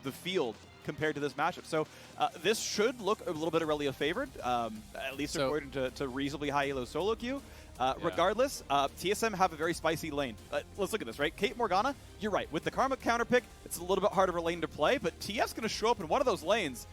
the field compared to this matchup. So this should look a little bit Irelia favored, at least according to reasonably high elo solo queue. Regardless, TSM have a very spicy lane. Let's look at this, right? Kate Morgana, you're right. With the Karma counter pick, it's a little bit harder of a lane to play, but TF's going to show up in one of those lanes.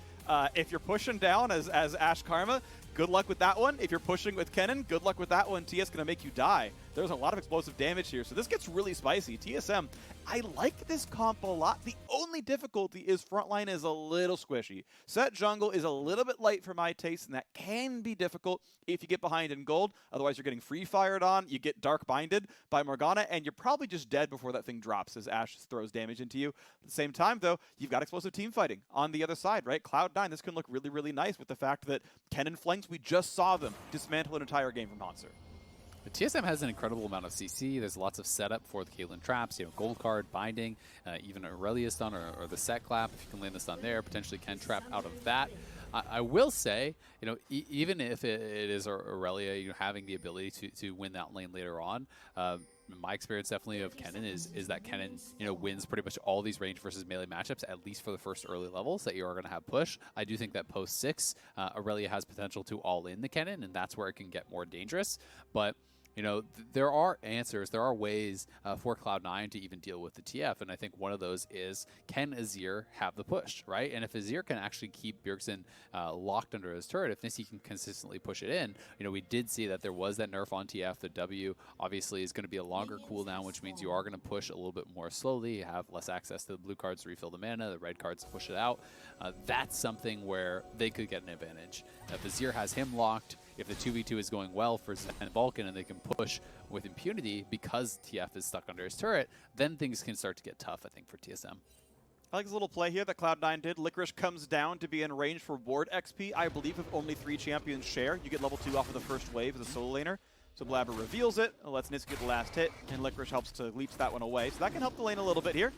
If you're pushing down as Ashe Karma, good luck with that one. If you're pushing with Kennen, good luck with that one. TS going to make you die. There's a lot of explosive damage here, so this gets really spicy. TSM, I like this comp a lot. The only difficulty is frontline is a little squishy. Sett jungle is a little bit light for my taste, and that can be difficult if you get behind in gold. Otherwise, you're getting free fired on. You get dark binded by Morgana, and you're probably just dead before that thing drops as Ashe throws damage into you. At the same time, though, you've got explosive team fighting on the other side, right? Cloud9, this can look really, really nice with the fact that Kennen flanks, we just saw them dismantle an entire game from Hanser. But TSM has an incredible amount of CC. There's lots of setup for the Caitlyn traps, gold card, binding, even Irelia stun or the Sett clap. If you can land the stun there, potentially can trap out of that. I will say, even if it is Irelia, having the ability to win that lane later on, my experience definitely of Kennen is that Kennen, wins pretty much all these range versus melee matchups, at least for the first early levels that you are going to have push. I do think that post 6, Irelia has potential to all in the Kennen, and that's where it can get more dangerous. But there are answers, there are ways for Cloud9 to even deal with the TF, and I think one of those is, can Azir have the push, right? And if Azir can actually keep Bjergsen locked under his turret, if Nisqy can consistently push it in, we did see that there was that nerf on TF. The W obviously is going to be a longer cooldown, which means you are going to push a little bit more slowly. You have less access to the blue cards to refill the mana, the red cards to push it out. That's something where they could get an advantage. If Azir has him locked, if the 2v2 is going well for Zven and Vulcan and they can push with impunity because TF is stuck under his turret, then things can start to get tough, I think, for TSM. I like this little play here that Cloud9 did. Licorice comes down to be in range for ward XP. I believe if only 3 champions share, you get level 2 off of the first wave as a solo laner. So Blaber reveals it, lets Nisqy get the last hit, and Licorice helps to leech that one away. So that can help the lane a little bit here,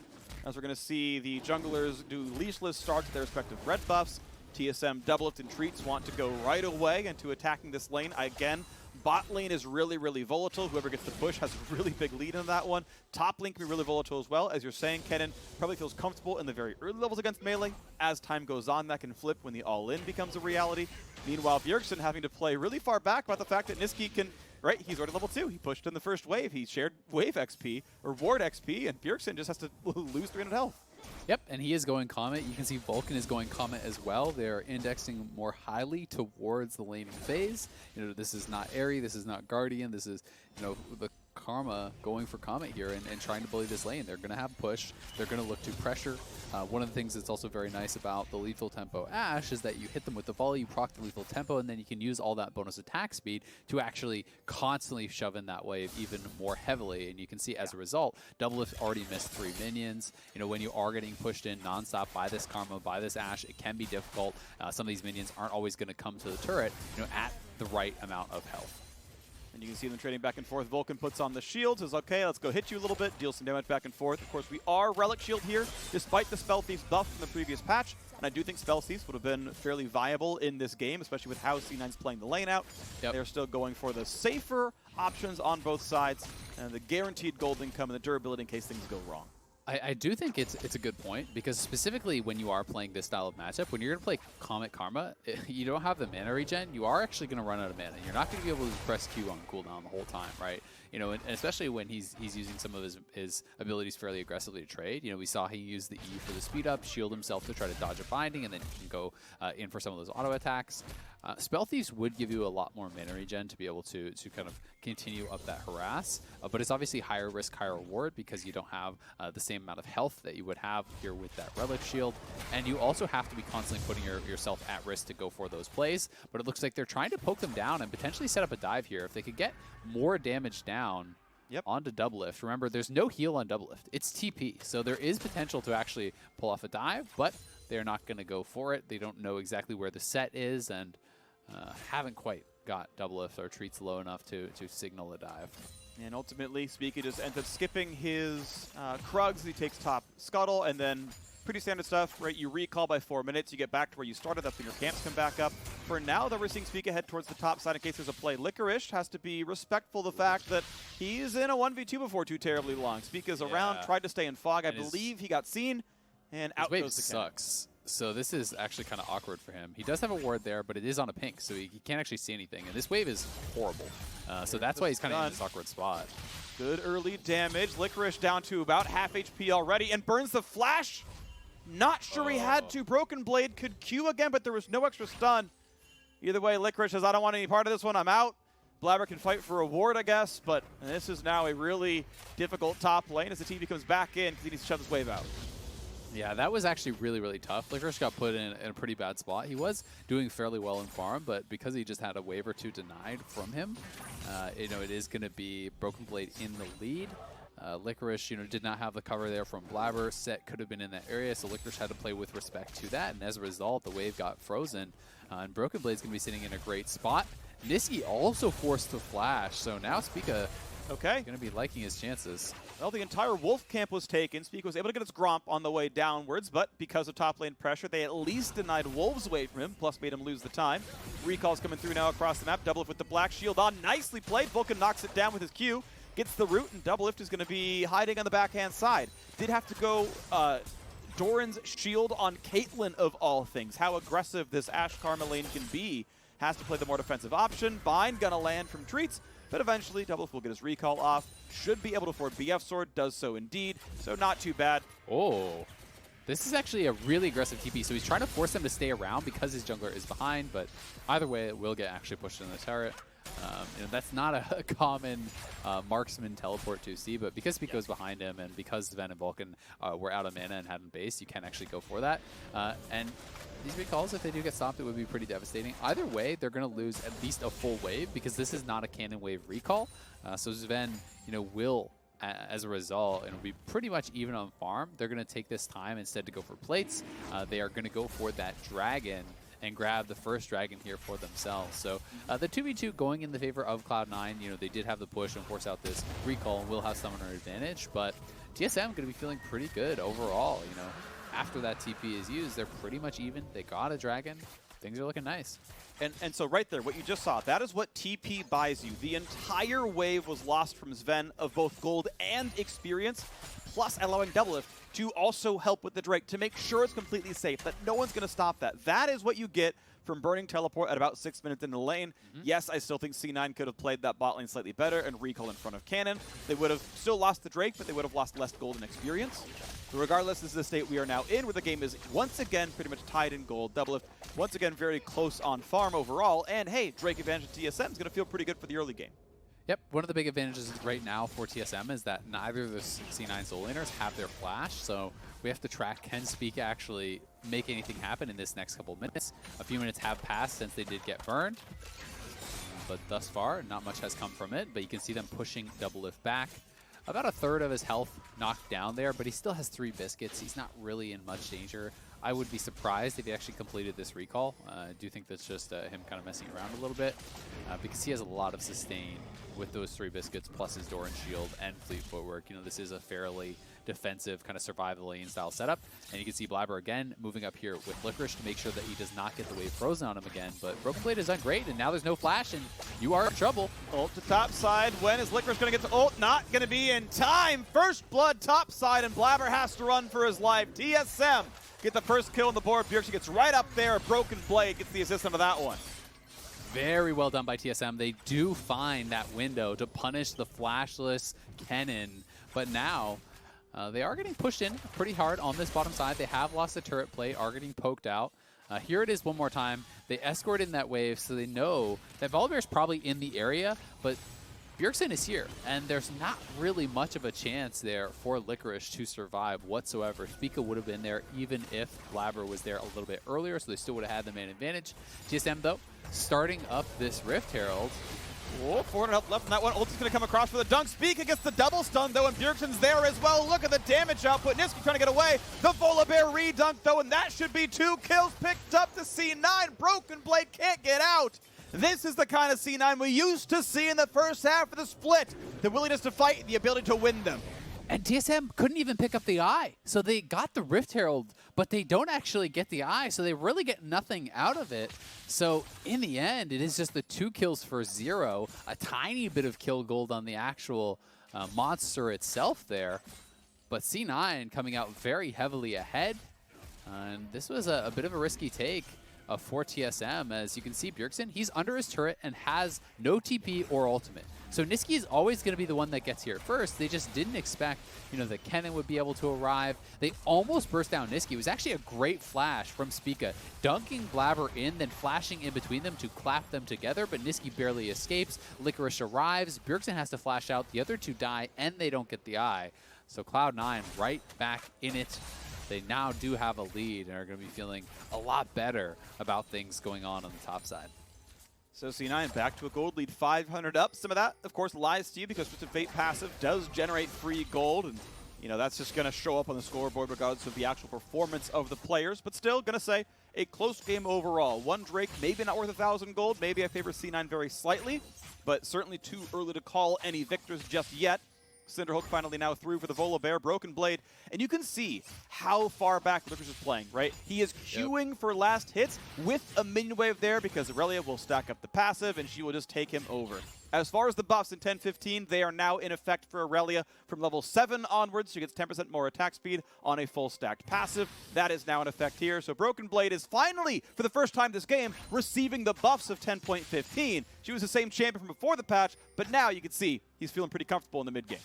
as we're going to see the junglers do leashless starts with their respective red buffs. TSM DoubleLift and Treatz want to go right away into attacking this lane. Again, bot lane is really, really volatile. Whoever gets the push has a really big lead in that one. Top lane can be really volatile as well. As you're saying, Kennen probably feels comfortable in the very early levels against melee. As time goes on, that can flip when the all-in becomes a reality. Meanwhile, Bjergsen having to play really far back about the fact that Nisqy can, right, he's already level 2. He pushed in the first wave. He shared wave XP, or ward XP, and Bjergsen just has to lose 300 health. Yep, and he is going Comet. You can see Vulcan is going Comet as well. They're indexing more highly towards the laning phase. This is not Airy, this is not Guardian, this is, the Karma going for Comet here and trying to bully this lane. They're going to have push. They're going to look to pressure. One of the things that's also very nice about the lethal tempo Ashe is that you hit them with the volley, you proc the lethal tempo, and then you can use all that bonus attack speed to actually constantly shove in that wave even more heavily. And you can see as a result, DoubleLift already missed 3 minions. When you are getting pushed in nonstop by this Karma, by this Ashe, it can be difficult. Some of these minions aren't always going to come to the turret, at the right amount of health. And you can see them trading back and forth. Vulcan puts on the shield, says, okay, let's go hit you a little bit, deal some damage back and forth. Of course, we are Relic Shield here, despite the Spell Thief's buff from the previous patch. And I do think Spell Thieves would have been fairly viable in this game, especially with how C9's playing the lane out. Yep. They're still going for the safer options on both sides, and the guaranteed gold income and the durability in case things go wrong. I do think it's a good point, because specifically when you are playing this style of matchup, when you're going to play Comet Karma, you don't have the mana regen, you are actually going to run out of mana. You're not going to be able to press Q on cooldown the whole time, right? And especially when he's using some of his abilities fairly aggressively to trade. We saw he used the E for the speed up, shield himself to try to dodge a binding, and then he can go in for some of those auto attacks. Spell Thieves would give you a lot more mana regen to be able to kind of continue up that harass, but it's obviously higher risk, higher reward, because you don't have the same amount of health that you would have here with that Relic Shield, and you also have to be constantly putting yourself at risk to go for those plays. But it looks like they're trying to poke them down and potentially set up a dive here. If they could get more damage down onto DoubleLift. Remember, there's no heal on DoubleLift. It's TP, so there is potential to actually pull off a dive, but they're not going to go for it. They don't know exactly where the Sett is, and haven't quite got DoubleLift or Treatz low enough to signal a dive. And ultimately, Spica just ends up skipping his Krugs. He takes top Scuttle, and then pretty standard stuff, right? You recall by 4 minutes, you get back to where you started. That's when your camps come back up. For now, though, we're seeing Spica head towards the top side in case there's a play. Licorice has to be respectful of the fact that he's in a 1v2 before too terribly long. Spica's around, tried to stay in fog. I believe he got seen, And out wave goes the Kennen. sucks. So this is actually kind of awkward for him. He does have a ward there, but it is on a pink, so he can't actually see anything. And this wave is horrible. So that's why he's kind of in this awkward spot. Good early damage. Licorice down to about half HP already and burns the flash. Not sure he had to. Broken Blade could Q again, but there was no extra stun. Either way, Licorice says, I don't want any part of this one. I'm out. Blaber can fight for a ward, I guess, but this is now a really difficult top lane as the TV comes back in because he needs to shut this wave out. Yeah, that was actually really, really tough. Licorice got put in a pretty bad spot. He was doing fairly well in farm, but because he just had a wave or two denied from him, it is going to be Broken Blade in the lead. Licorice, did not have the cover there from Blaber. Sett could have been in that area, so Licorice had to play with respect to that, and as a result, the wave got frozen, and Broken Blade's going to be sitting in a great spot. Nisqy also forced to flash, so now Spica going to be liking his chances. Well, the entire Wolf camp was taken. Spica was able to get its Gromp on the way downwards, but because of top lane pressure, they at least denied Wolves away from him, plus made him lose the time. Recall's coming through now across the map. DoubleLift with the black shield on. Nicely played. Vulcan knocks it down with his Q. Gets the root, and DoubleLift is going to be hiding on the backhand side. Did have to go Doran's shield on Caitlyn of all things. How aggressive this Ashe Karma lane can be. Has to play the more defensive option. Bind gonna land from Treatz, but eventually DoubleLift will get his recall off. Should be able to afford BF Sword, does so indeed, so not too bad. Oh, this is actually a really aggressive TP, so he's trying to force them to stay around because his jungler is behind, but either way, it will get actually pushed in the turret. That's not a common marksman teleport to see, but because Spica was behind him and because Zven and Vulcan were out of mana and hadn't base, you can actually go for that. And these recalls, if they do get stopped, it would be pretty devastating. Either way, they're going to lose at least a full wave because this is not a cannon wave recall. So Zven, will, as a result, it'll be pretty much even on farm. They're going to take this time instead to go for plates. They are going to go for that dragon and grab the first dragon here for themselves. So the 2v2 going in the favor of Cloud9, they did have the push and force out this recall and will have summoner advantage, but TSM going to be feeling pretty good overall. After that TP is used, they're pretty much even. They got a dragon. Things are looking nice. And so right there, what you just saw, that is what TP buys you. The entire wave was lost from Zven of both gold and experience, plus allowing DoubleLift to also help with the Drake to make sure it's completely safe, that no one's going to stop that. That is what you get from burning teleport at about 6 minutes in the lane. Yes, I still think C9 could have played that bot lane slightly better and recall in front of Kennen. They would have still lost the Drake, but they would have lost less gold and experience. But regardless, this is the state we are now in, where the game is once again pretty much tied in gold. DoubleLift, once again, very close on farm overall. And hey, Drake advantage to TSM is going to feel pretty good for the early game. Yep, one of the big advantages right now for TSM is that neither of the C9 soul laners have their flash, so we have to track, can Spica actually make anything happen in this next couple minutes? A few minutes have passed since they did get burned, but thus far, not much has come from it, but you can see them pushing DoubleLift back. About a third of his health knocked down there, but he still has 3 biscuits. He's not really in much danger. I would be surprised if he actually completed this recall. I do think that's just him kind of messing around a little bit because he has a lot of sustain with those 3 biscuits plus his Doran shield and fleet footwork. This is a fairly defensive kind of survive the lane style setup. And you can see Blaber again moving up here with Licorice to make sure that he does not get the wave frozen on him again. But Broken Blade has done great, and now there's no flash, and you are in trouble. Ult to top side. When is Licorice going to get to ult? Not going to be in time. First blood top side, and Blaber has to run for his life. TSM get the first kill on the board. Bjergsen gets right up there. Broken Blade gets the assist of that one. Very well done by TSM. They do find that window to punish the flashless Kennen, but now they are getting pushed in pretty hard on this bottom side. They have lost the turret plate, are getting poked out. Here it is one more time. They escort in that wave, so they know that Volibeawr is probably in the area, but Bjergsen is here, and there's not really much of a chance there for Licorice to survive whatsoever. Spica would have been there even if Blaber was there a little bit earlier, so they still would have had the main advantage. TSM, though, starting up this Rift Herald. Oh, 400 health left on that one. Ult is going to come across for the dunk. Spica gets the double stun, though, and Bjergsen's there as well. Look at the damage output. Nisqy trying to get away. The Volibeawr redunk, though, and that should be 2 kills picked up to C9. Broken Blade can't get out. This is the kind of C9 we used to see in the first half of the split. The willingness to fight, the ability to win them. And TSM couldn't even pick up the eye. So they got the Rift Herald, but they don't actually get the eye, so they really get nothing out of it. So in the end, it is just the 2 kills for 0, a tiny bit of kill gold on the actual monster itself there. But C9 coming out very heavily ahead. And this was a bit of a risky take for TSM. As you can see, Bjergsen, he's under his turret and has no TP or ultimate. So Nisqy is always going to be the one that gets here first. They just didn't expect, that Kennen would be able to arrive. They almost burst down Nisqy. It was actually a great flash from Spica, dunking Blaber in, then flashing in between them to clap them together, but Nisqy barely escapes. Licorice arrives. Bjergsen has to flash out. The other two die, and they don't get the eye. So Cloud9 right back in it. They now do have a lead and are going to be feeling a lot better about things going on the top side. So C9 back to a gold lead, 500 up. Some of that, of course, lies to you because Twisted Fate passive does generate free gold. And, that's just going to show up on the scoreboard regardless of the actual performance of the players. But still, going to say, a close game overall. One Drake, maybe not worth 1,000 gold. Maybe I favor C9 very slightly. But certainly too early to call any victors just yet. Cinderhulk finally now through for the Volibeawr, Broken Blade, and you can see how far back Licorice is playing, right? He is queuing for last hits with a minion wave there because Irelia will stack up the passive and she will just take him over. As far as the buffs in 10-15, they are now in effect for Irelia from level 7 onwards. She gets 10% more attack speed on a full stacked passive. That is now in effect here. So Broken Blade is finally, for the first time this game, receiving the buffs of 10.15. She was the same champion from before the patch, but now you can see he's feeling pretty comfortable in the mid game.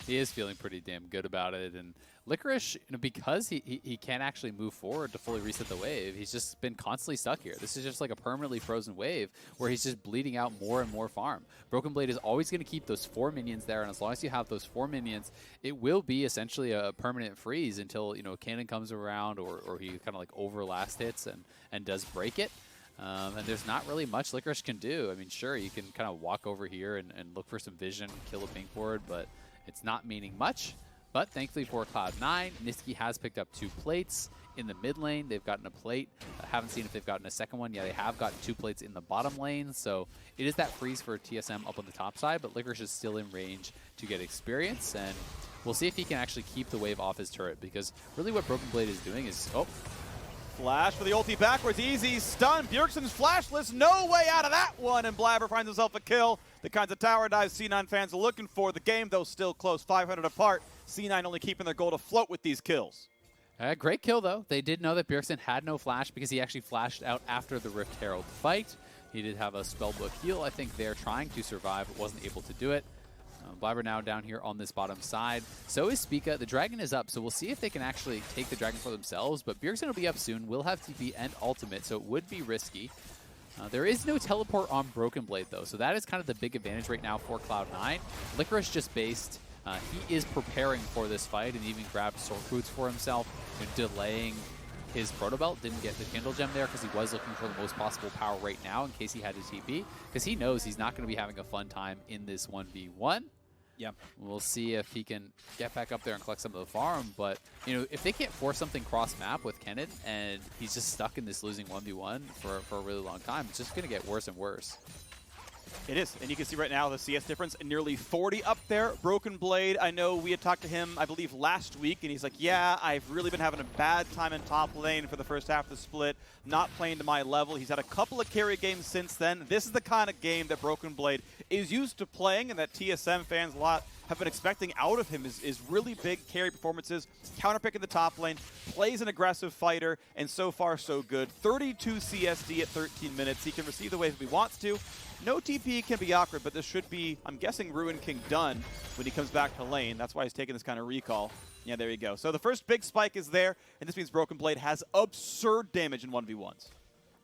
He is feeling pretty damn good about it. And Licorice, because he can't actually move forward to fully reset the wave, he's just been constantly stuck here. This is just like a permanently frozen wave where he's just bleeding out more and more farm. Broken Blade is always going to keep those 4 minions there, and as long as you have those 4 minions, it will be essentially a permanent freeze until, Kennen comes around or he kind of like over last hits and does break it. And there's not really much Licorice can do. I mean, sure, you can kind of walk over here and look for some vision, kill a pink ward, but it's not meaning much. But thankfully for Cloud9, Nisqy has picked up 2 plates in the mid lane. They've gotten a plate. I haven't seen if they've gotten a second one. Yeah, they have gotten 2 plates in the bottom lane. So it is that freeze for TSM up on the top side, but Licorice is still in range to get experience. And we'll see if he can actually keep the wave off his turret, because really what Broken Blade is doing is, flash for the ulti backwards, easy stun. Bjergsen's flashless, no way out of that one, and Blaber finds himself a kill. The kinds of tower dives C9 fans are looking for. The game, though, still close, 500 apart. C9 only keeping their goal afloat with these kills. Great kill, though. They did know that Bjergsen had no flash because he actually flashed out after the Rift Herald fight. He did have a spellbook heal, I think, there trying to survive, but wasn't able to do it. Blaber now down here on this bottom side. So is Spica. The dragon is up, so we'll see if they can actually take the dragon for themselves. But Bjergsen will be up soon. Will have TP and ultimate, so it would be risky. There is no teleport on Broken Blade, though, so that is kind of the big advantage right now for Cloud9. Licorice just based. He is preparing for this fight and even grabbed Sword Boots for himself, delaying his Proto Belt. Didn't get the Kindle Gem there because he was looking for the most possible power right now in case he had his TP, because he knows he's not going to be having a fun time in this 1v1. Yep. We'll see if he can get back up there and collect some of the farm. But, if they can't force something cross-map with Kennen and he's just stuck in this losing 1v1 for a really long time, it's just going to get worse and worse. It is, and you can see right now the CS difference, nearly 40 up there. Broken Blade, I know we had talked to him, I believe, last week, and he's like, yeah, I've really been having a bad time in top lane for the first half of the split, not playing to my level. He's had a couple of carry games since then. This is the kind of game that Broken Blade is used to playing, and that TSM fans a lot have been expecting out of him is really big carry performances, counterpicking the top lane, plays an aggressive fighter, and so far so good. 32 CSD at 13 minutes. He can receive the wave if he wants to. No TP can be awkward, but this should be, I'm guessing, Ruin King done when he comes back to lane. That's why he's taking this kind of recall. Yeah, there you go. So the first big spike is there, and this means Broken Blade has absurd damage in 1v1s.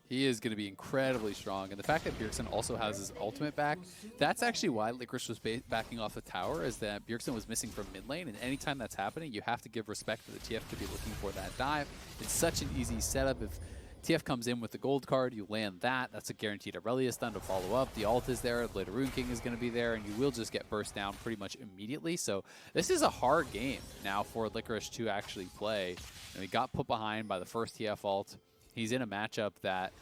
He is going to be incredibly strong, and the fact that Bjergsen also has his ultimate back, that's actually why Licorice was backing off the tower, is that Bjergsen was missing from mid lane, and anytime that's happening, you have to give respect to the TF to be looking for that dive. It's such an easy setup. If TF comes in with the gold card, you land that. That's a guaranteed Irelia stun to follow up. The ult is there. The Ruin King is going to be there, and you will just get burst down pretty much immediately. So this is a hard game now for Licorice to actually play. He got put behind by the first TF ult. He's in a matchup that,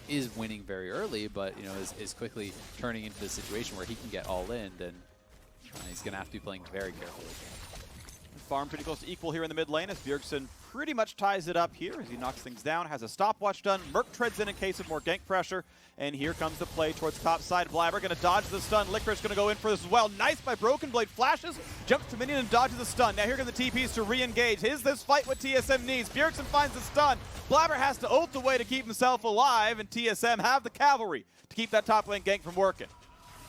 is winning very early, but, is quickly turning into the situation where he can get all in, and he's going to have to be playing very carefully. farm pretty close to equal here in the mid lane as Bjergsen pretty much ties it up here as he knocks things down, has a stopwatch done. Merc treads in case of more gank pressure, and here comes the play towards top side. Blaber going to dodge the stun. Licorice going to go in for this as well. Nice by Broken Blade. Flashes, jumps to minion and dodges the stun. Now here come the TPs to re-engage. Is this fight what TSM needs? Bjergsen finds the stun. Blaber has to ult away to keep himself alive, and TSM have the cavalry to keep that top lane gank from working.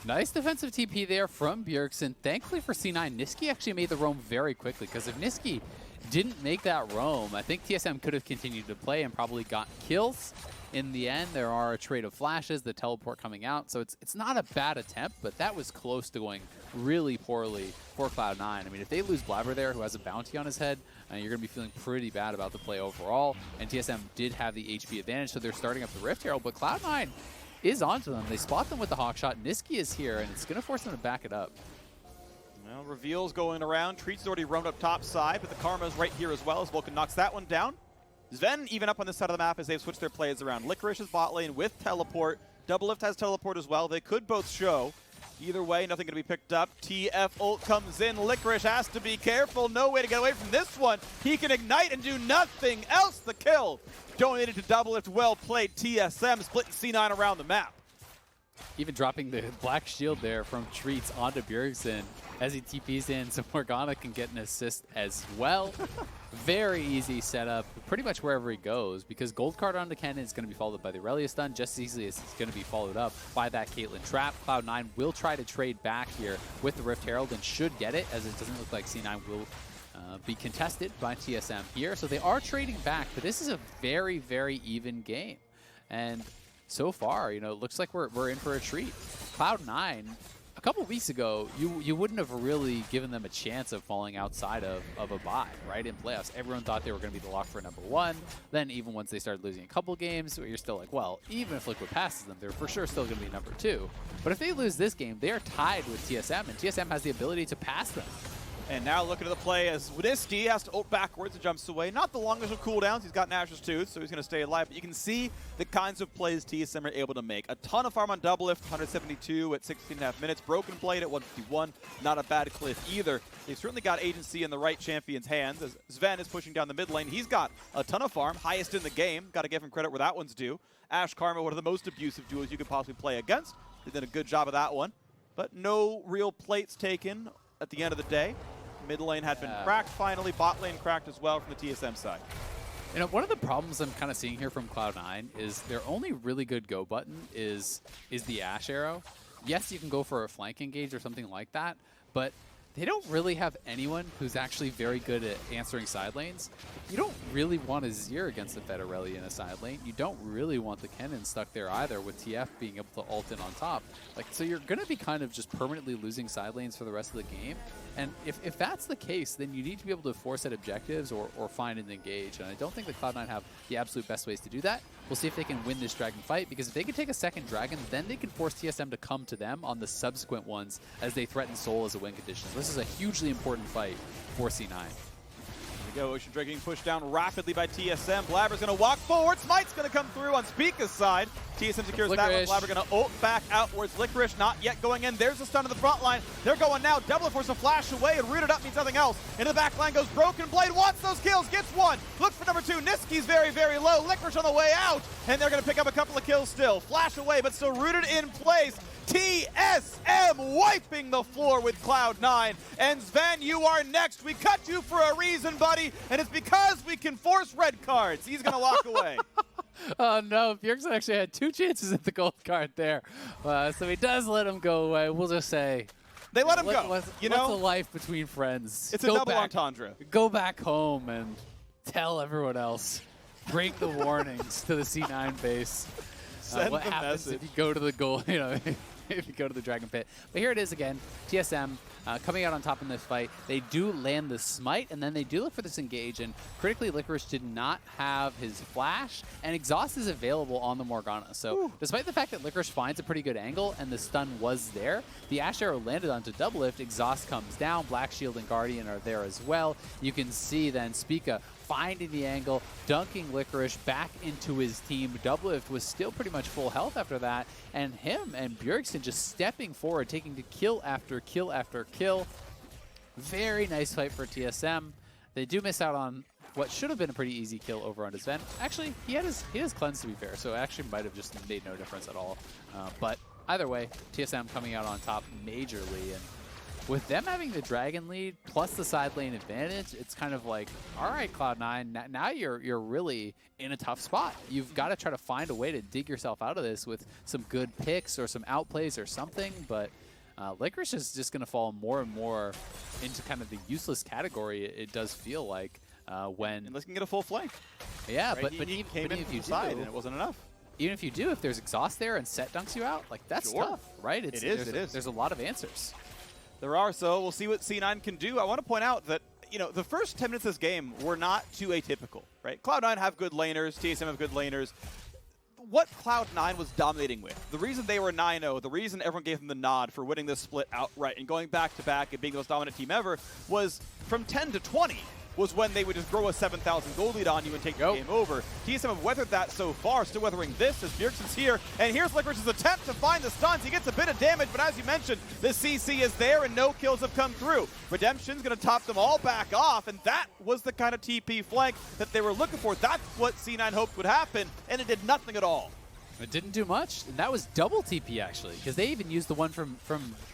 Nice defensive TP there from Bjergsen. Thankfully for C9, Nisqy actually made the roam very quickly, because if Nisqy didn't make that roam, I think TSM could have continued to play and probably got kills. In the end, there are a trade of flashes, the teleport coming out, so it's not a bad attempt, but that was close to going really poorly for Cloud9. I mean, if they lose Blaber there, who has a bounty on his head, you're going to be feeling pretty bad about the play overall, and TSM did have the HP advantage, so they're starting up the Rift Herald, but Cloud9 is onto them. They spot them with the Hawkshot. Nisqy is here, and it's going to force them to back it up. Well, reveals going around. Treatz is already roamed up top side, but the Karma's right here as well as Vulcan knocks that one down. Zven even up on this side of the map as they've switched their plays around. Licorice is bot lane with teleport. DoubleLift has teleport as well. They could both show. Either way, nothing going to be picked up. TF ult comes in. Licorice has to be careful. No way to get away from this one. He can ignite and do nothing else. The kill donated to DoubleLift. Well played, TSM, splitting C9 around the map. Even dropping the black shield there from Treatz onto Bjergsen as he TPs in, so Morgana can get an assist as well. Very easy setup, pretty much wherever he goes, because gold card onto Kennen is going to be followed by the Irelia stun just as easily as it's going to be followed up by that Caitlyn trap. Cloud9 will try to trade back here with the Rift Herald and should get it, as it doesn't look like C9 will be contested by TSM here. So they are trading back, but this is a very, very even game. And so far, you know, it looks like we're in for a treat. Cloud9, a couple weeks ago, you wouldn't have really given them a chance of falling outside of a bye, right? In playoffs, everyone thought they were going to be the lock for #1. Then even once they started losing a couple games, you're still like, well, even if Liquid passes them, they're for sure still going to be #2. But if they lose this game, they are tied with TSM, and TSM has the ability to pass them. And now looking at the play as Nisqy has to ult backwards and jumps away. Not the longest of cooldowns. He's got Nash's tooth, so he's going to stay alive. But you can see the kinds of plays TSM are able to make. A ton of farm on DoubleLift, 172 at 16.5 minutes. Broken Blade at 151. Not a bad cliff either. They've certainly got agency in the right champion's hands as Zven is pushing down the mid lane. He's got a ton of farm, highest in the game. Got to give him credit where that one's due. Ashe Karma, one of the most abusive duos you could possibly play against. They did a good job of that one. But no real plates taken at the end of the day. Mid lane had been cracked finally. Bot lane cracked as well from the TSM side. You know, one of the problems I'm kind of seeing here from Cloud9 is their only really good go button is the Ashe arrow. Yes, you can go for a flank engage or something like that, but they don't really have anyone who's actually very good at answering side lanes. You don't really want Azir against the Irelia in a side lane. You don't really want the Kennen stuck there either, with TF being able to ult in on top. Like, so you're going to be kind of just permanently losing side lanes for the rest of the game. And if that's the case, then you need to be able to force at objectives or find and engage. And I don't think the Cloud9 have the absolute best ways to do that. We'll see if they can win this dragon fight, because if they can take a second dragon, then they can force TSM to come to them on the subsequent ones as they threaten Soul as a win condition. This is a hugely important fight for C9. Here we go, Ocean Drake getting pushed down rapidly by TSM. Blaber's going to walk forward. Smite's going to come through on Spica's side. TSM secures that one. Blaber going to ult back outwards. Licorice not yet going in. There's the stun to the front line. They're going now. DoubleLift forces a flash away, and rooted up means nothing else. Into the back line goes Broken Blade. Wants those kills. Gets one. Looks for #2. Nisqy's very, very low. Licorice on the way out, and they're going to pick up a couple of kills still. Flash away, but still rooted in place. TSM wiping the floor with Cloud9. And Zven, you are next. We cut you for a reason, buddy, and it's because we can force red cards. He's going to walk away. Oh no, Bjergsen actually had 2 chances at the gold card there. So he does let him go away. We'll just say they let him go. What's a life between friends? It's a double entendre. Go back home and tell everyone else. Break the warnings to the C9 base. What happens if you go to the goal, you know, if you go to the Dragon Pit. But here it is again, TSM coming out on top in this fight. They do land the smite, and then they do look for this engage, and critically Licorice did not have his flash, and exhaust is available on the Morgana. So despite the fact that Licorice finds a pretty good angle and the stun was there, the Ashe arrow landed onto DoubleLift, exhaust comes down, Black Shield and Guardian are there as well. You can see then Spica finding the angle, dunking Licorice back into his team. DoubleLift was still pretty much full health after that, and him and Bjergsen just stepping forward, taking the kill after kill after kill. Very nice fight for TSM. They do miss out on what should have been a pretty easy kill over on Zven. Actually, he had his cleanse, to be fair, so it actually might have just made no difference at all. But either way, TSM coming out on top majorly, and with them having the dragon lead plus the side lane advantage, it's kind of like, all right, Cloud9, now you're really in a tough spot. You've got to try to find a way to dig yourself out of this with some good picks or some outplays or something, but Licorice is just going to fall more and more into kind of the useless category, it does feel like, when... Unless you can get a full flank. Yeah, right? but he came even in if you side do, and it wasn't enough. Even if you do, if there's exhaust there and Sett dunks you out, like that's Sure. tough, right? It is. There's a lot of answers. There are, so we'll see what C9 can do. I want to point out that, you know, the first 10 minutes of this game were not too atypical, right? Cloud9 have good laners, TSM have good laners. What Cloud9 was dominating with, the reason they were 9-0, the reason everyone gave them the nod for winning this split outright and going back-to-back and being the most dominant team ever, was from 10 to 20 was when they would just grow a 7,000 gold lead on you and take the game over. TSM have weathered that so far, still weathering this as Bjergsen's here. And here's Licorice's attempt to find the stuns. He gets a bit of damage, but as you mentioned, the CC is there and no kills have come through. Redemption's going to top them all back off, and that was the kind of TP flank that they were looking for. That's what C9 hoped would happen, and it did nothing at all. It didn't do much. That was double TP, actually, because they even used the one from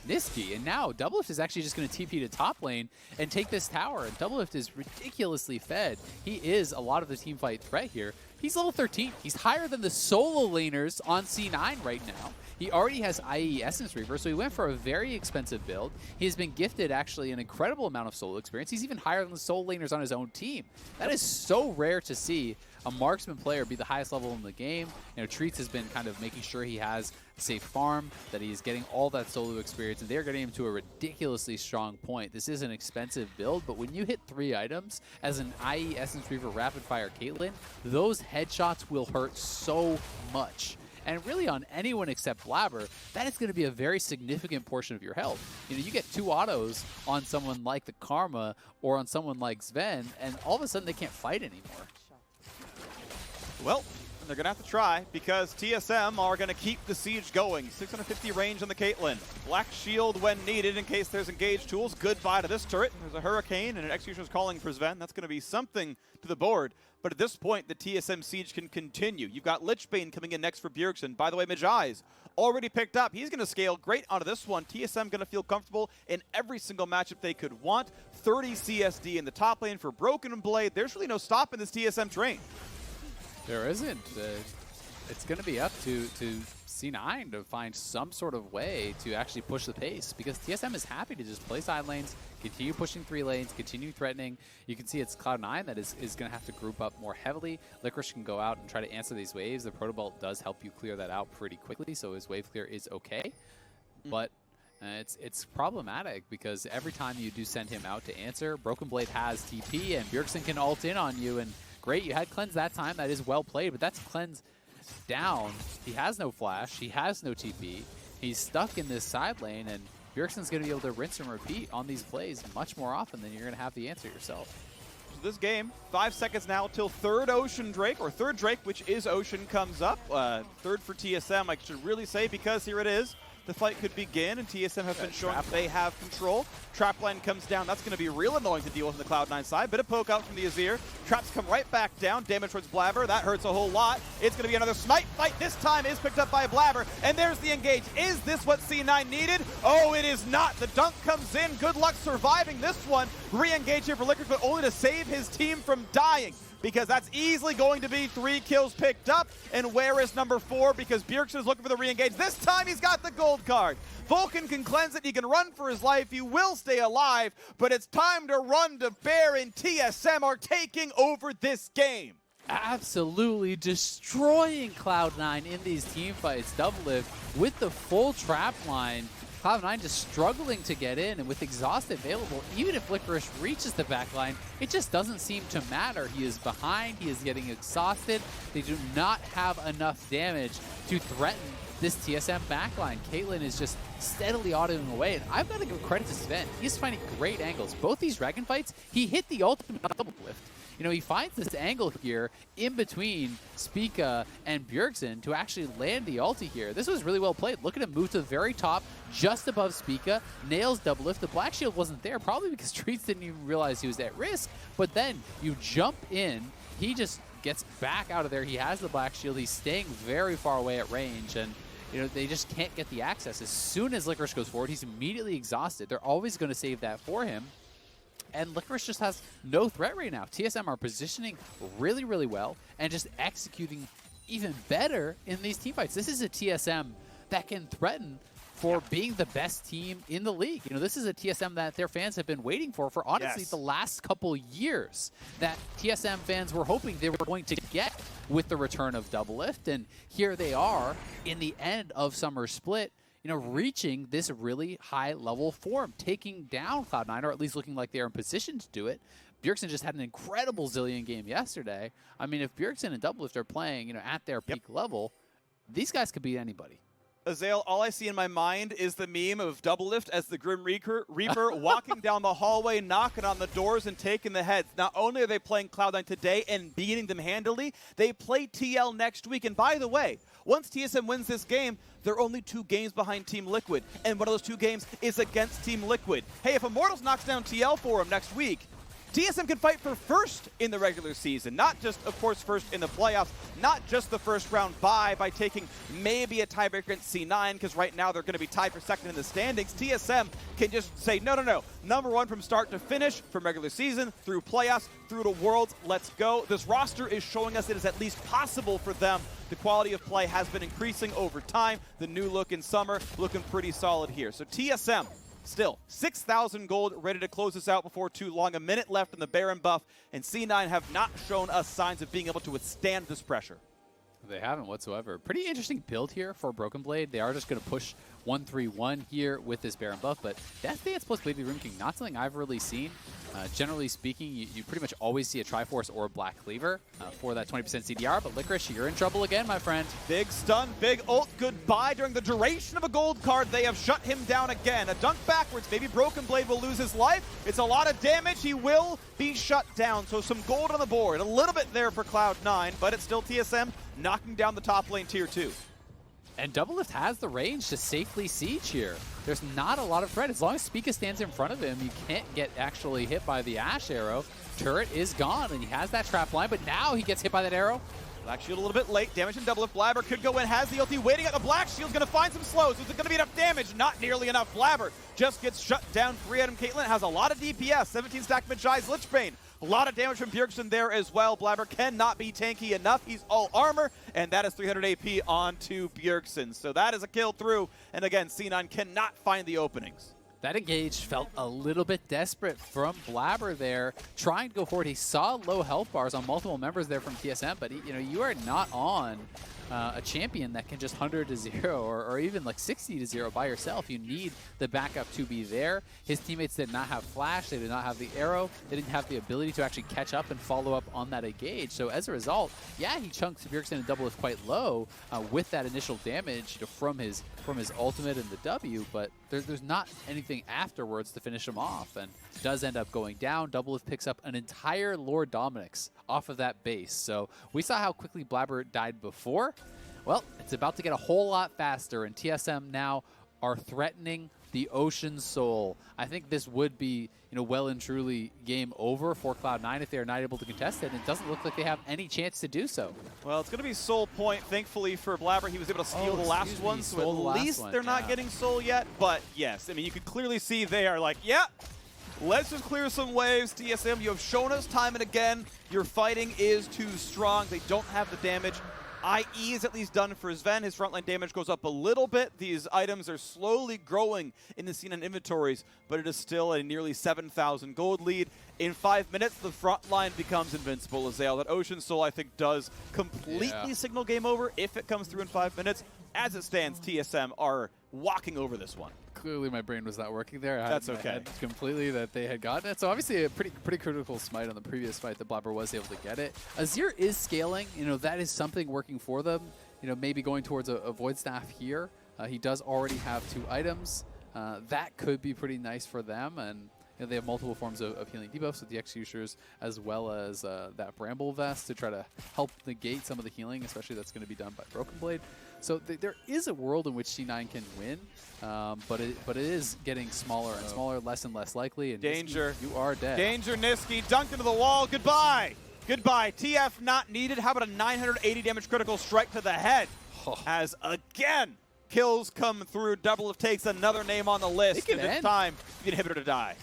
Nisqy, and now DoubleLift is actually just going to TP to top lane and take this tower, and DoubleLift is ridiculously fed. He is a lot of the team fight threat here. He's level 13. He's higher than the solo laners on C9 right now. He already has IE Essence Reaver, so he went for a very expensive build. He has been gifted, actually, an incredible amount of solo experience. He's even higher than the solo laners on his own team. That is so rare to see a marksman player be the highest level in the game. You know, Treatz has been kind of making sure he has a safe farm, that he's getting all that solo experience, and they're getting him to a ridiculously strong point. This is an expensive build, but when you hit 3 items as an IE Essence Reaver Rapid Fire Caitlyn, those headshots will hurt so much. And really on anyone except Blaber, that is going to be a very significant portion of your health. You know, you get 2 autos on someone like the Karma or on someone like Zven, and all of a sudden they can't fight anymore. Well, they're going to have to try because TSM are going to keep the siege going. 650 range on the Caitlyn. Black shield when needed in case there's engaged tools. Goodbye to this turret. There's a Hurricane and an Executioner's calling for Zven. That's going to be something to the board. But at this point, the TSM siege can continue. You've got Lichbane coming in next for Bjergsen. By the way, Majai's already picked up. He's going to scale great onto this one. TSM going to feel comfortable in every single matchup they could want. 30 CSD in the top lane for Broken Blade. There's really no stopping this TSM train. There isn't. It's going to be up to C9 to find some sort of way to actually push the pace, because TSM is happy to just play side lanes, continue pushing 3 lanes, continue threatening. You can see it's Cloud9 that is going to have to group up more heavily. Licorice can go out and try to answer these waves. The Protobalt does help you clear that out pretty quickly, so his wave clear is okay. But it's problematic because every time you do send him out to answer, Broken Blade has TP and Bjergsen can ult in on you, and great, you had cleanse that time. That is well played, but that's cleanse down. He has no flash. He has no TP. He's stuck in this side lane, and Bjergsen's going to be able to rinse and repeat on these plays much more often than you're going to have the answer yourself. So this game, 5 seconds now till third Ocean Drake, or third Drake, which is Ocean, comes up. Third for TSM, I should really say, because here it is. The fight could begin, and TSM have been showing they have control. Trapline comes down. That's going to be real annoying to deal with on the Cloud9 side. Bit of poke out from the Azir. Traps come right back down. Damage towards Blaber. That hurts a whole lot. It's going to be another smite fight. This time is picked up by Blaber, and there's the engage. Is this what C9 needed? Oh, it is not. The dunk comes in. Good luck surviving this one. Re-engage here for Licorice, but only to save his team from dying, because that's easily going to be 3 kills picked up. And where is number 4? Because Bjergsen is looking for the re-engage. This time he's got the gold card. Vulcan can cleanse it. He can run for his life. He will stay alive. But it's time to run to bear, and TSM are taking over this game. Absolutely destroying Cloud9 in these team fights. DoubleLift with the full trap line. Cloud9 just struggling to get in, and with exhaust available, even if Licorice reaches the back line, it just doesn't seem to matter. He is behind, he is getting exhausted. They do not have enough damage to threaten this TSM backline. Caitlyn is just steadily autoing away, and I've got to give credit to Zven. He's finding great angles. Both these dragon fights, he hit the ultimate DoubleLift. you know, he finds this angle here in between Spica and Bjergsen to actually land the ulti here. This was really well played. Look at him move to the very top, just above Spica, nails DoubleLift. The Black Shield wasn't there, probably because Treatz didn't even realize he was at risk, but then you jump in, he just gets back out of there. He has the Black Shield, he's staying very far away at range, and you know, they just can't get the access. As soon as Licorice goes forward, he's immediately exhausted. They're always going to save that for him. And Licorice just has no threat right now. TSM are positioning really, really well and just executing even better in these teamfights. This is a TSM that can threaten for being the best team in the league. You know, this is a TSM that their fans have been waiting for honestly the last couple years, that TSM fans were hoping they were going to get with the return of DoubleLift. And here they are in the end of Summer Split, you know, reaching this really high level form, taking down Cloud9, or at least looking like they're in position to do it. Bjergsen just had an incredible Zilean game yesterday. I mean, if Bjergsen and DoubleLift are playing, you know, at their peak level, these guys could beat anybody. Azael, all I see in my mind is the meme of DoubleLift as the Grim Reaper walking down the hallway, knocking on the doors and taking the heads. Not only are they playing Cloud9 today and beating them handily, they play TL next week. And by the way, once TSM wins this game, they're only 2 games behind Team Liquid. And one of those 2 games is against Team Liquid. Hey, if Immortals knocks down TL for them next week, TSM can fight for first in the regular season, not just, of course, first in the playoffs, not just the first round bye by taking maybe a tiebreaker against C9, because right now they're going to be tied for second in the standings. TSM can just say, no, no, no, number 1 from start to finish, from regular season, through playoffs, through to Worlds, let's go. This roster is showing us it is at least possible for them. The quality of play has been increasing over time. The new look in summer looking pretty solid here. So TSM, still, 6,000 gold, ready to close this out before too long. A minute left in the Baron buff, and C9 have not shown us signs of being able to withstand this pressure. They haven't whatsoever. Pretty interesting build here for Broken Blade. They are just going to push 1-3-1 here with this Baron buff, but Death Dance plus Blade of the Ruin King, not something I've really seen. Generally speaking, you pretty much always see a Triforce or a Black Cleaver for that 20% CDR, but Licorice, you're in trouble again, my friend. Big stun, big ult, goodbye. During the duration of a gold card, they have shut him down again. A dunk backwards, maybe Broken Blade will lose his life. It's a lot of damage, he will be shut down. So some gold on the board, a little bit there for Cloud9, but it's still TSM knocking down the top lane tier 2. And DoubleLift has the range to safely siege here. There's not a lot of threat. As long as Spica stands in front of him, you can't get actually hit by the Ashe arrow. Turret is gone, and he has that trap line, but now he gets hit by that arrow. Black Shield a little bit late. Damage from DoubleLift. Blaber could go in, has the ulti waiting at the Black Shield's going to find some slows. Is it going to be enough damage? Not nearly enough. Blaber just gets shut down. 3-item Caitlyn has a lot of DPS. 17 stack mid-shies. Lichbane. A lot of damage from Bjergsen there as well. Blaber cannot be tanky enough. He's all armor, and that is 300 AP onto Bjergsen. So that is a kill through. And again, C9 cannot find the openings. That engage felt a little bit desperate from Blaber there, trying to go forward. He saw low health bars on multiple members there from TSM, but you know, you are not on a champion that can just 100-0 or even like 60-0 by yourself. You need the backup to be there. His teammates did not have flash, they did not have the arrow, they didn't have the ability to actually catch up and follow up on that engage. So as a result, yeah, he chunks Bjergsen and DoubleLift quite low with that initial damage from his ultimate and the W, but there's not anything afterwards to finish him off, and does end up going down. DoubleLift picks up an entire Lord Dominix off of that base. So we saw how quickly Blaber died before. Well, it's about to get a whole lot faster, and TSM now are threatening the Ocean Soul. I think this would be, you know, well and truly game over for Cloud9 if they are not able to contest it, and it doesn't look like they have any chance to do so. Well, it's going to be Soul Point, thankfully, for Blaber. He was able to steal the last one, so at least they're not getting Soul yet. But yes, I mean, you can clearly see they are like, yeah, let's just clear some waves. TSM, you have shown us time and again your fighting is too strong. They don't have the damage. IE is at least done for Zven. His frontline damage goes up a little bit. These items are slowly growing in the C9 inventories, but it is still a nearly 7,000 gold lead. In 5 minutes, the frontline becomes invincible. Azael, that Ocean Soul, I think, does completely signal game over if it comes through in 5 minutes. As it stands, TSM are walking over this one. Clearly my brain was not working there. That's okay. Completely that they had gotten it. So obviously a pretty critical smite on the previous fight that Blaber was able to get it. Azir is scaling. You know, that is something working for them. You know, maybe going towards a Void Staff here. He does already have 2 items. That could be pretty nice for them. And they have multiple forms of healing debuffs with the Executioners, as well as that Bramble Vest to try to help negate some of the healing, especially that's going to be done by Broken Blade. So there is a world in which C9 can win, but it is getting smaller and smaller, less and less likely. And Danger. Nisqy, you are dead. Danger, Nisqy. Dunked into the wall. Goodbye. Goodbye. TF not needed. How about a 980 damage critical strike to the head? As again, kills come through. DoubleLift takes another name on the list. And it's time for the inhibitor to die.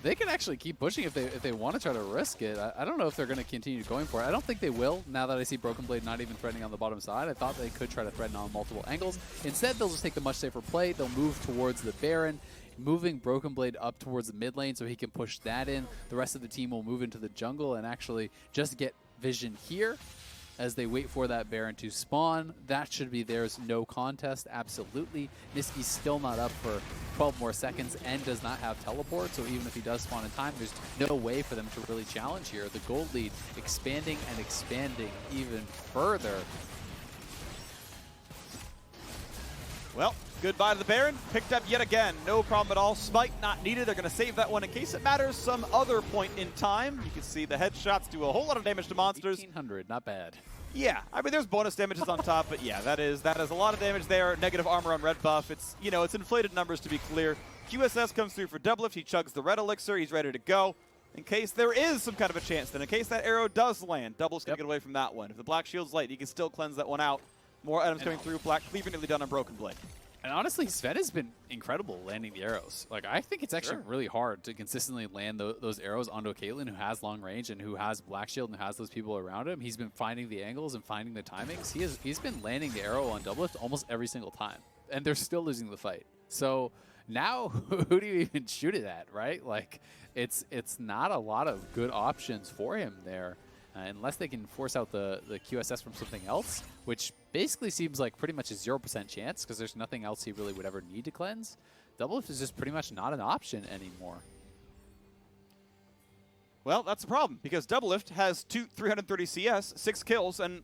They can actually keep pushing if they want to try to risk it. I don't know if they're going to continue going for it. I don't think they will, now that I see Broken Blade not even threatening on the bottom side. I thought they could try to threaten on multiple angles. Instead, they'll just take the much safer play. They'll move towards the Baron, moving Broken Blade up towards the mid lane so he can push that in. The rest of the team will move into the jungle and actually just get vision here as they wait for that Baron to spawn. That should be theirs, no contest, absolutely. Nisqy's still not up for 12 more seconds and does not have teleport, so even if he does spawn in time, there's no way for them to really challenge here. The gold lead expanding and expanding even further. Well, goodbye to the Baron. Picked up yet again. No problem at all. Spike not needed. They're going to save that one in case it matters some other point in time. You can see the headshots do a whole lot of damage to monsters. 1,800, not bad. Yeah, I mean, there's bonus damages on top, but yeah, that is a lot of damage there. Negative armor on red buff. It's, you know, it's inflated numbers to be clear. QSS comes through for DoubleLift. He chugs the red elixir. He's ready to go. In case there is some kind of a chance, then in case that arrow does land, Double's going to get away from that one. If the black shield's light, he can still cleanse that one out. More items coming through. Black Cleaver nearly done on Broken Blade. And honestly, Zven has been incredible landing the arrows. Like, I think it's actually really hard to consistently land those arrows onto a Caitlyn who has long range and who has Black Shield and has those people around him. He's been finding the angles and finding the timings. He's been landing the arrow on DoubleLift almost every single time, and they're still losing the fight. So now, who do you even shoot it at, right? Like, it's not a lot of good options for him there. Unless they can force out the QSS from something else, which basically seems like pretty much a 0% chance because there's nothing else he really would ever need to cleanse. DoubleLift is just pretty much not an option anymore. Well, that's the problem because DoubleLift has 330 CS, 6 kills, and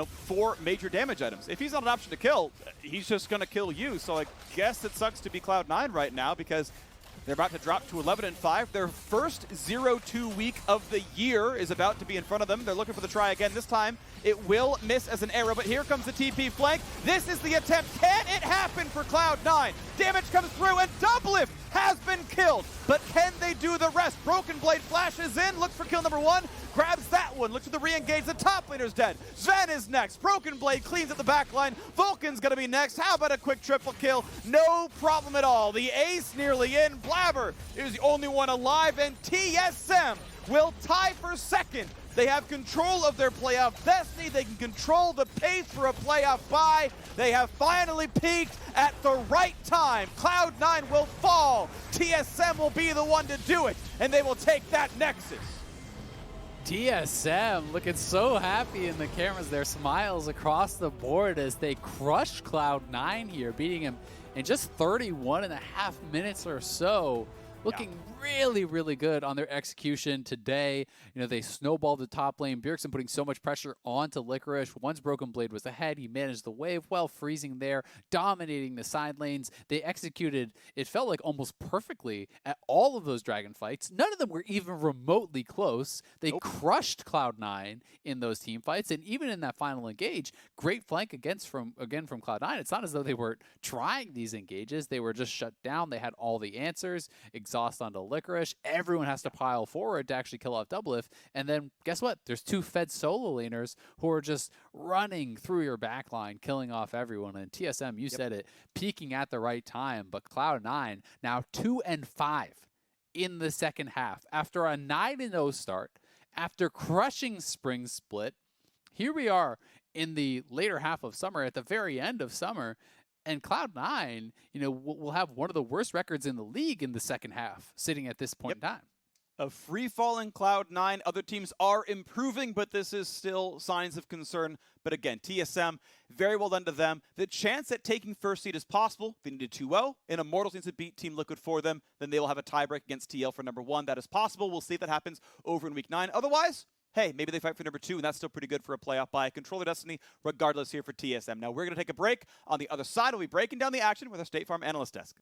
4 major damage items. If he's not an option to kill, he's just going to kill you. So I guess it sucks to be Cloud9 right now because they're about to drop to 11-5. Their first 0-2 week of the year is about to be in front of them. They're looking for the try again. This time, it will miss as an arrow, but here comes the TP flank. This is the attempt. Can it happen for Cloud9? Damage comes through, and DoubleLift has been killed. But can they do the rest? Broken Blade flashes in, looks for kill number 1, grabs that one, looks for the re-engage. The top laner's dead. Zven is next. Broken Blade cleans at the back line. Vulcan's going to be next. How about a quick triple kill? No problem at all. The ace nearly in. Blaber is the only one alive, and TSM will tie for second. They have control of their playoff destiny. They can control the pace for a playoff bye. They have finally peaked at the right time. Cloud9 will fall. TSM will be the one to do it, and they will take that Nexus. TSM looking so happy in the cameras. Their smiles across the board as they crush Cloud9 here, beating him in just 31.5 minutes or so. Looking really, really good on their execution today. You know, they snowballed the top lane. Bjergsen putting so much pressure onto Licorice. Once Broken Blade was ahead, he managed the wave well, freezing there, dominating the side lanes. They executed, it felt like almost perfectly at all of those dragon fights. None of them were even remotely close. They crushed Cloud9 in those team fights, and even in that final engage, great flank again from Cloud9. It's not as though they were trying these engages. They were just shut down. They had all the answers. Exhaust onto Licorice. Everyone has to pile forward to actually kill off DoubleLift. And then guess what? There's 2 fed solo laners who are just running through your backline, killing off everyone. And TSM, you said it, peaking at the right time. But Cloud9 now 2-5 in the second half. After a 9-0 start, after crushing Spring Split, here we are in the later half of summer, at the very end of summer. And Cloud9, will have one of the worst records in the league in the second half, sitting at this point in time. A free-falling Cloud9. Other teams are improving, but this is still signs of concern. But again, TSM, very well done to them. The chance at taking first seed is possible. They need to 2-0. And Immortals needs to beat Team Liquid for them. Then they will have a tiebreak against TL for number 1. That is possible. We'll see if that happens over in Week 9. Otherwise, hey, maybe they fight for number 2, and that's still pretty good for a playoff bye. Control their destiny regardless here for TSM. Now, we're going to take a break. On the other side, we'll be breaking down the action with our State Farm Analyst Desk.